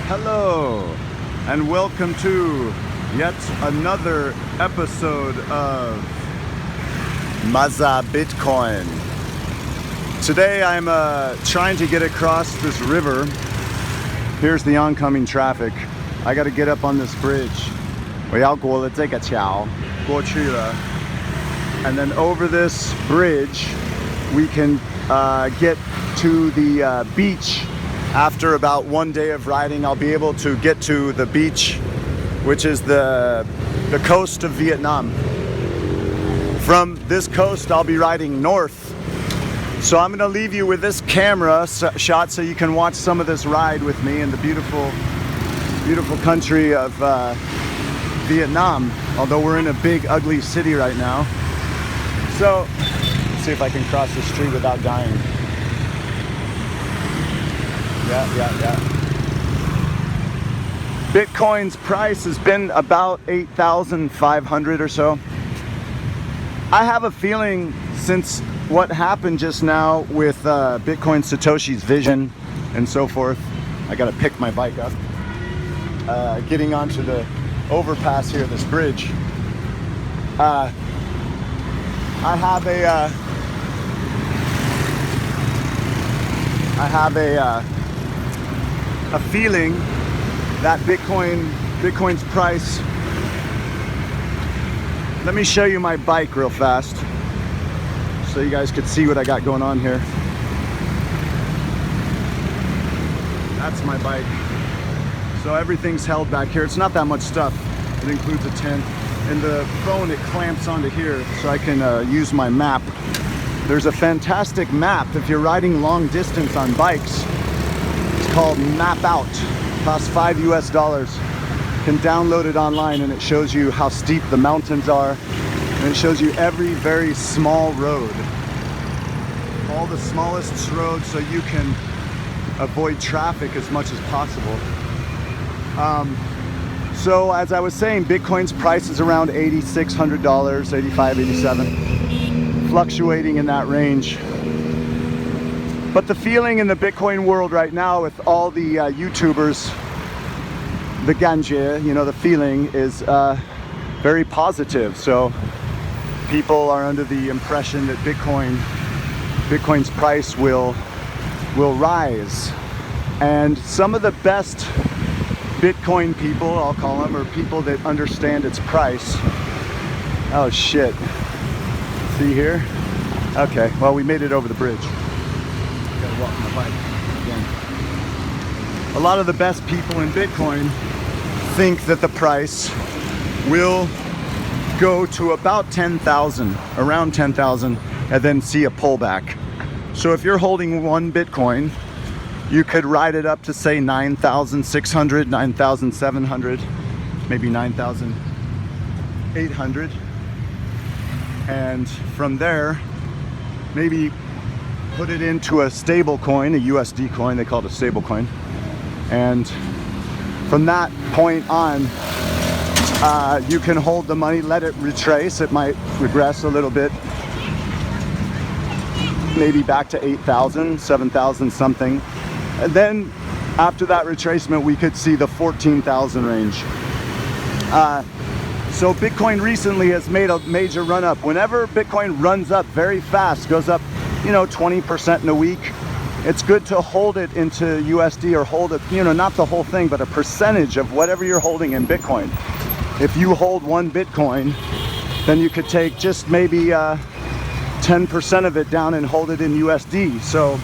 Hello, and welcome to yet another episode of Maza Bitcoin. Today I'm trying to get across this river. Here's the oncoming traffic. I got to get up on this bridge. 我要过了这个桥，过去了. And then over this bridge, we can get to the beach. After about one day of riding, I'll be able to get to the beach, which is the coast of Vietnam. From this coast, I'll be riding north. So I'm going to leave you with this camera shot so you can watch some of this ride with me in the beautiful, beautiful country of Vietnam. Although we're in a big, ugly city right now. So let's see if I can cross the street without dying. Yeah. Bitcoin's price has been about 8,500 or so. I have a feeling since what happened just now with Bitcoin Satoshi's vision and so forth. I gotta pick my bike up. Getting onto the overpass here, this bridge. I have a feeling that Bitcoin's price. Let me show you my bike real fast so you guys could see what I got going on here. That's my bike. So everything's held back here. It's not that much stuff. It includes a tent and the phone, it clamps onto here so I can use my map. There's a fantastic map if you're riding long distance on bikes. It's called Map Out. Costs $5 US. You can download it online and it shows you how steep the mountains are. And it shows you every very small road. All the smallest roads so you can avoid traffic as much as possible. So as I was saying, Bitcoin's price is around $8,600, $85, $87. Fluctuating in that range. But the feeling in the Bitcoin world right now with all the YouTubers, the ganje, you know, the feeling is very positive. So people are under the impression that Bitcoin's price will rise. And some of the best Bitcoin people, I'll call them, or people that understand its price. Oh shit. See here? Okay, well we made it over the bridge. Gotta walk my bike again. A lot of the best people in Bitcoin think that the price will go to about 10,000, around 10,000, and then see a pullback. So if you're holding one Bitcoin, you could ride it up to say 9,600, 9,700, maybe 9,800. And from there, maybe put it into a stable coin, a USD coin, they call it a stable coin. And from that point on, you can hold the money, let it retrace. It might regress a little bit, maybe back to 8,000, 7,000 something. And then after that retracement, we could see the 14,000 range. So Bitcoin recently has made a major run up. Whenever Bitcoin runs up very fast, goes up, 20% in a week, it's good to hold it into USD or hold it, not the whole thing, but a percentage of whatever you're holding in Bitcoin. If you hold one Bitcoin, then you could take just maybe 10% of it down and hold it in USD. So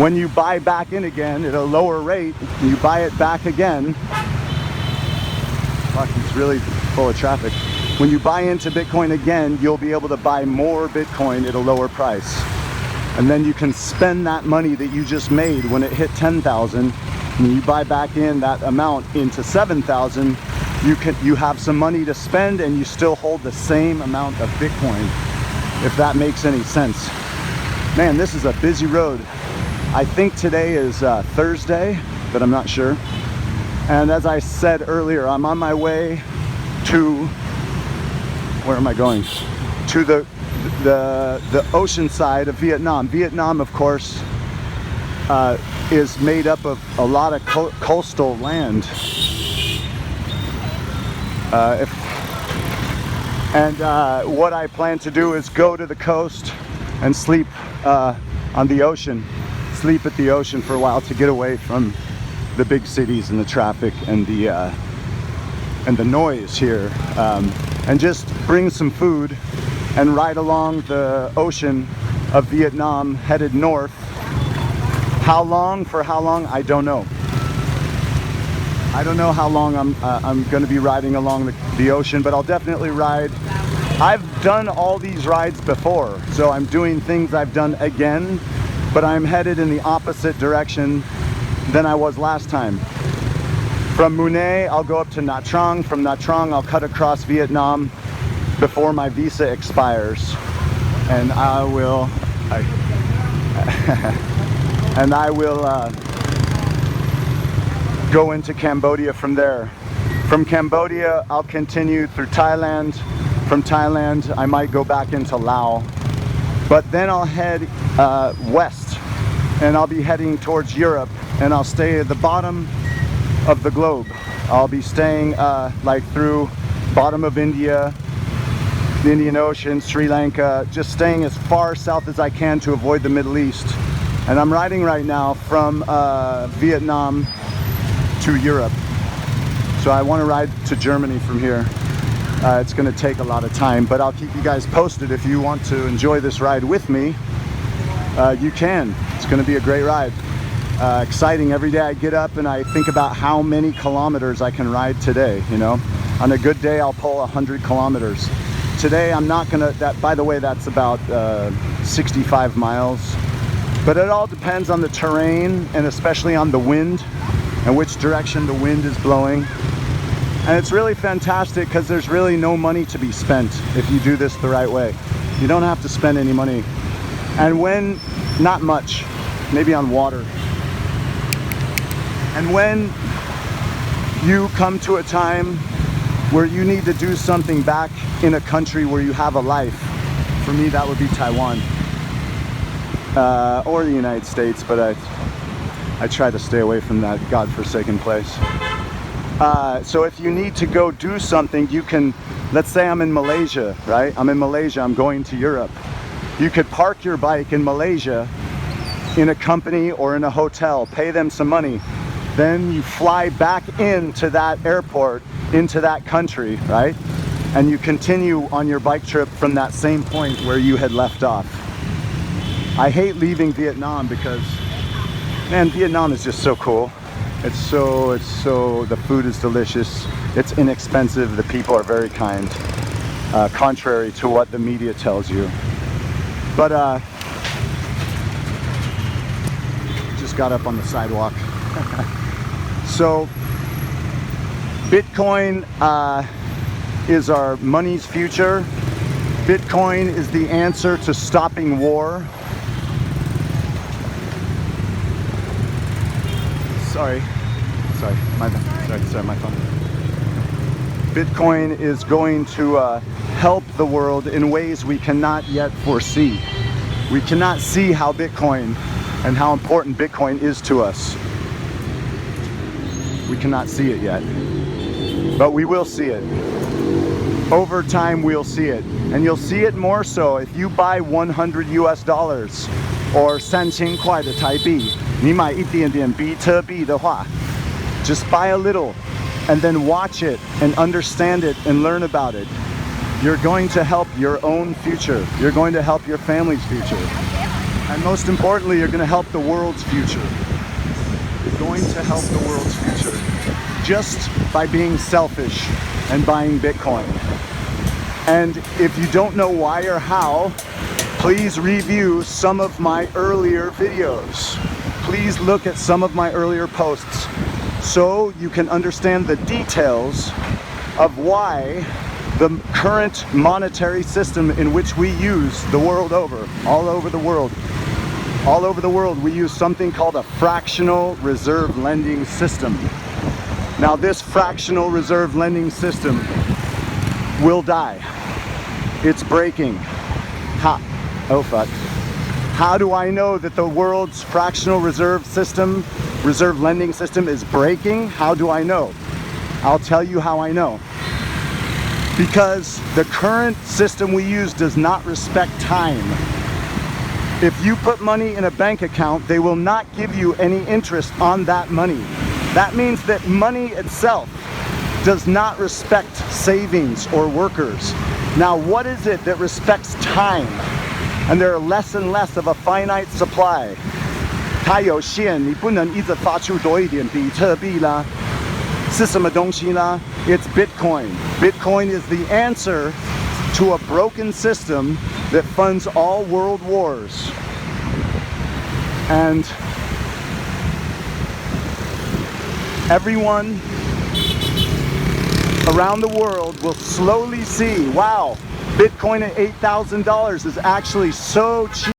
when you buy back in again at a lower rate, you buy it back again. Fuck, it's really full of traffic. When you buy into Bitcoin again, you'll be able to buy more Bitcoin at a lower price. And then you can spend that money that you just made when it hit 10,000, and you buy back in that amount into 7,000, you have some money to spend and you still hold the same amount of Bitcoin, if that makes any sense. Man, this is a busy road. I think today is Thursday, but I'm not sure. And as I said earlier, I'm on my way to, where am I going? To the ocean side of Vietnam. Vietnam, of course, is made up of a lot of coastal land. What I plan to do is go to the coast and sleep on the ocean, sleep at the ocean for a while to get away from the big cities and the traffic and the noise here, and just bring some food and ride along the ocean of Vietnam headed north. How long? For how long? I don't know. I don't know how long I'm going to be riding along the ocean, but I'll definitely ride. I've done all these rides before, so I'm doing things I've done again, but I'm headed in the opposite direction than I was last time. From MuiNei, I'll go up to Nha Trang. From Nha Trang, I'll cut across Vietnam before my visa expires, and I will go into Cambodia from there. From Cambodia, I'll continue through Thailand. From Thailand, I might go back into Laos, but then I'll head west, and I'll be heading towards Europe, and I'll stay at the bottom of the globe. I'll be staying like through bottom of India, the Indian Ocean, Sri Lanka, just staying as far south as I can to avoid the Middle East. And I'm riding right now from Vietnam to Europe. So I want to ride to Germany from here. It's going to take a lot of time, but I'll keep you guys posted. If you want to enjoy this ride with me, you can. It's going to be a great ride. Exciting. Every day I get up and I think about how many kilometers I can ride today. You know, on a good day I'll pull 100 kilometers. Today I'm not gonna, by the way, that's about 65 miles, but it all depends on the terrain and especially on the wind and which direction the wind is blowing. And it's really fantastic because there's really no money to be spent if you do this the right way. You don't have to spend any money, and when, not much, maybe on water. And when you come to a time where you need to do something back in a country where you have a life, for me that would be Taiwan, or the United States, but I try to stay away from that godforsaken place. So if you need to go do something, you can, let's say I'm in Malaysia, right? I'm in Malaysia, I'm going to Europe. You could park your bike in Malaysia in a company or in a hotel, pay them some money. Then you fly back into that airport, into that country, right? And you continue on your bike trip from that same point where you had left off. I hate leaving Vietnam because, man, Vietnam is just so cool. It's so, the food is delicious. It's inexpensive. The people are very kind, contrary to what the media tells you. But, just got up on the sidewalk. So Bitcoin is our money's future. Bitcoin is the answer to stopping war. Sorry, my phone. Bitcoin is going to help the world in ways we cannot yet foresee. We cannot see how Bitcoin and how important Bitcoin is to us. We cannot see it yet, but we will see it. Over time, we'll see it, and you'll see it more so if you buy $100 US or 3000块的台币。你买一点点比特币的话， just buy a little, and then watch it and understand it and learn about it. You're going to help your own future. You're going to help your family's future, and most importantly, you're going to help the world's future. You're going to help the world's future just by being selfish and buying Bitcoin. And if you don't know why or how, please review some of my earlier videos. Please look at some of my earlier posts so you can understand the details of why the current monetary system in which we use the world over, all over the world, we use something called a fractional reserve lending system. Now this fractional reserve lending system will die. It's breaking. Ha! Oh fuck. How do I know that the world's fractional reserve system, reserve lending system is breaking? How do I know? I'll tell you how I know. Because the current system we use does not respect time. If you put money in a bank account, they will not give you any interest on that money. That means that money itself does not respect savings or workers. Now, what is it that respects time? And there are less and less of a finite supply. 它有限，你不能一直发出多一点比特币啦。是什么东西呢？ It's Bitcoin. Bitcoin is the answer to a broken system that funds all world wars. And everyone around the world will slowly see, wow, Bitcoin at $8,000 is actually so cheap.